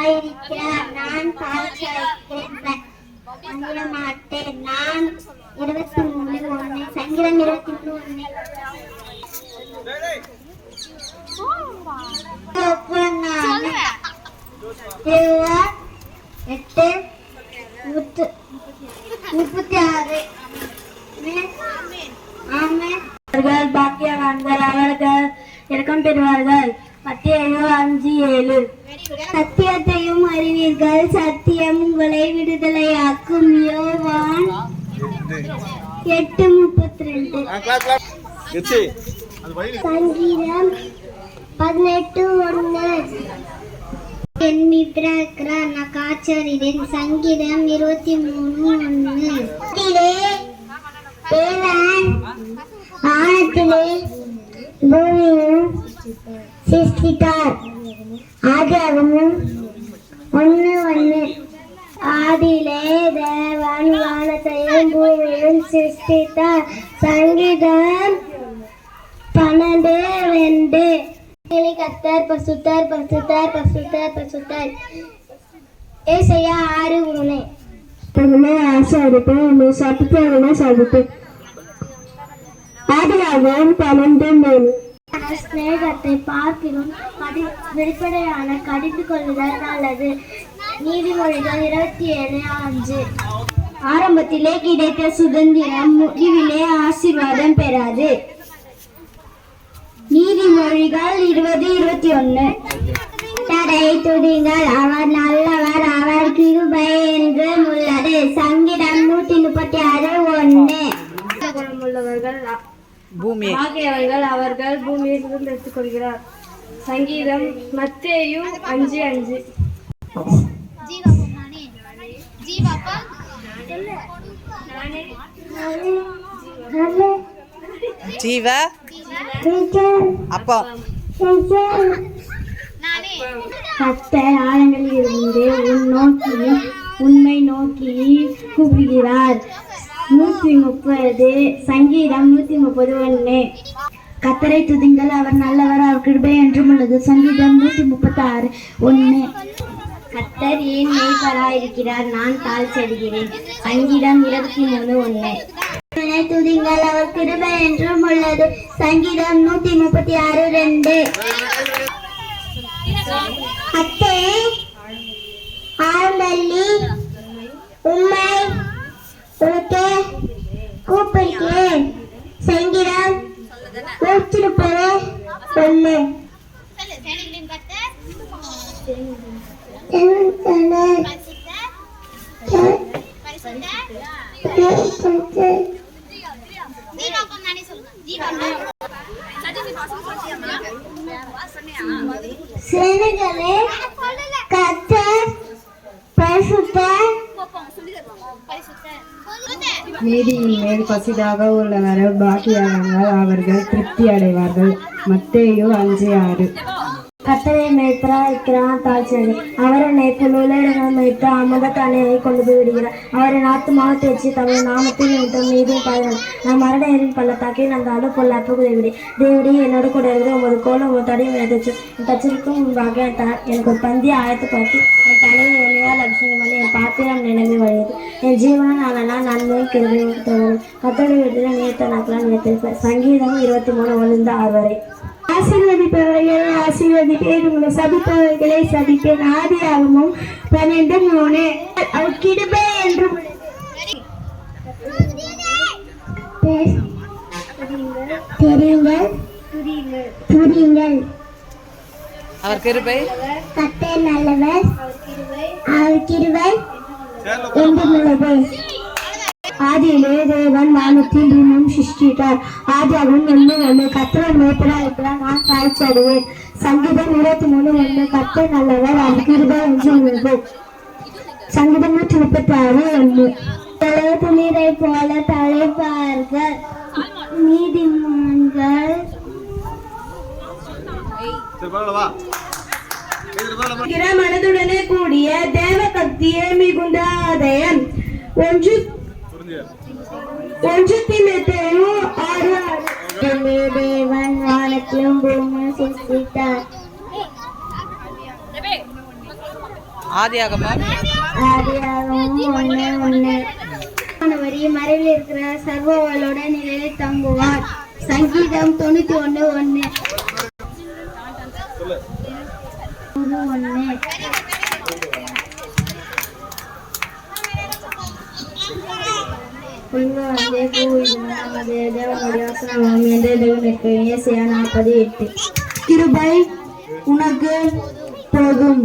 ஆயிருக்கிறார். நான் மாட்டேன். நான் 23:1 சங்கீதம் 23:1 பாக்கியவான்கள் அவர்கள் இரக்கம் பெறுவார்கள். மத்தேயு 5:7. சத்தியத்தையும் அறிவீர்கள், சத்தியம் உங்களை விடுதலையாக்கும். யோவான் 8:32. சங்கீதம் 18:1 என் மீட்பராக இருக்கிறார், நான் காய்ச்சறிறேன். சங்கீதம் 23:1 தேவன் ஆழத்திலே பூமியும் சிருஷ்டித்தார். ஆதியாகமம் 1:1 ஆதியிலே தேவன் வானத்தையும் பூமியையும் சிருஷ்டித்தார். சங்கீதம் 12:2 கர்த்தர் பரிசுத்தர் பரிசுத்தர் பரிசுத்தர் பரிசுத்தர். ஏசாயா 6:3 தன்னை ஆசாரிப்பு உன்னை சபித்தவனை சபித்து. ஆதியாகமம் 12:3 ஸ்நேகத்தை பார்க்கிறோம் வெளிப்படையான கடிந்து கொள்ளுதல் நல்லது. நீதிமொழிகள் 27:5 ஆரம்பத்திலே கிடைத்த சுதந்திரம் முடிவிலே ஆசீர்வாதம் பெறாது. நீதிமொழிகள் 20:21 தடை துதிங்கள், அவர் நல்லவர், அவர் கிருபை என்றும் உள்ளது. சங்கீதம் 136:1 ஆகியவர்கள் அவர்கள் பூமியை சுதந்திரித்துக் கொள்கிறார். சங்கீதம் மத்தேயு 5:5 ஜீவா அப்பா கர்த்தர் ஆழங்களில் இருந்து உண்மை நோக்கி கூப்பிடுகிறார். 130 சங்கீதம் 131 கர்த்தரை துதிங்கள், அவர் நல்லவர், அவர் கிருபை என்றும் உள்ளது. சங்கீதம் 136:1 கர்த்தர் ஏன் மேய்ப்பராயிருக்கிறார், நான் தாழ் செல்கிறேன். சங்கீதம் 23:1 துதிங்கள், அவர் கிருபை என்றும் உள்ளது. சங்கீதம் 136:2 அத்தே ஆழ்ந்தள்ளி உம்மை உனக்கு கூப்பிடுகிறேன். சங்கீதம் 130:1 சேனைகளே கர்த்தர் பரிசுத்தர். நீதியின் மேல் பசிதாக உள்ளவர் பாக்கியவான்கள், அவர்கள் திருப்தி அடைவார்கள். மத்தேயு 5:6 கர்த்தரை மேய்ப்பராயிருக்கிறான் தாழ்ச்செய்து. அவர் என்னை புல்லுள்ள மேய்த்து அமர்ந்த தண்ணீரை கொண்டு போய் விடுகிறார். அவரின் ஆத்துமாவை தேய்ச்சி தமது நாமத்தில் நிமித்தம் நீதியும் பாதுகாப்பு. நான் மரண பள்ளத்தாக்கில் நடந்தாலும் பொல்லாப்பு உதவிடு. தேவடி என்னோடு கூட இருந்து உமது கோலம் உமது தடையும் எதிர்த்து என் தச்சரிக்கும் முன்பாக எனக்கு ஒரு பந்தியை ஆயத்தப்படுத்தி என் தலையை எண்ணெயால் அபிஷேகம் பண்ணி என் பாத்திரம் நினைவு வழியது. என் ஜீவன் ஆனா நன்மையும் கிருபையும் தரும். கர்த்தருடைய வீட்டில் நேர்த்த நாட்களால் நினைத்திருப்பேன். சங்கீதம் 23:1-6 ஆசீர்வதிப்பவர்களை ஆசீர்வதிப்பேன், உங்களை சபிப்பவர்களை சபிப்பேன். ஆதியாகமம் 12:3 அவர் கிருபை என்று துதியுங்கள். அவர் கிருபை கர்த்தர் நல்லவர், அவர் கிருபை என்றும் உள்ளது. ஆதியிலே தேவன் வானத்தில் பூமியும் சிருஷ்டித்தார். ஆதியாகமம் 1:1 கர்த்தர் மேய்ப்பராயிருக்கிறார், நான் தாழ்ச்சடைவேன். சங்கீதம் 23:1 கர்த்தர் நல்லவர், அவர் கிருபை என்றும் உள்ளது. சங்கீதம் 136:1 நீரை போல தலைப்பார்கள் நீதிமான்கள். மனதுடனே கூடிய தேவ பக்தியே மிகுந்த ஆதாயம். 1 தீமோத்தேயு 6:6 தேவன் வானத்திலும் பூமியும் சிருஷ்டித்தார். ஆதியாகமம் ஆதியாகமம் 1:1 வரி மறைவில் இருக்கிற சர்வவளோட நிலையில் தங்குவார். சங்கீதம் 91:1 கிருபை உனக்கு போதும்.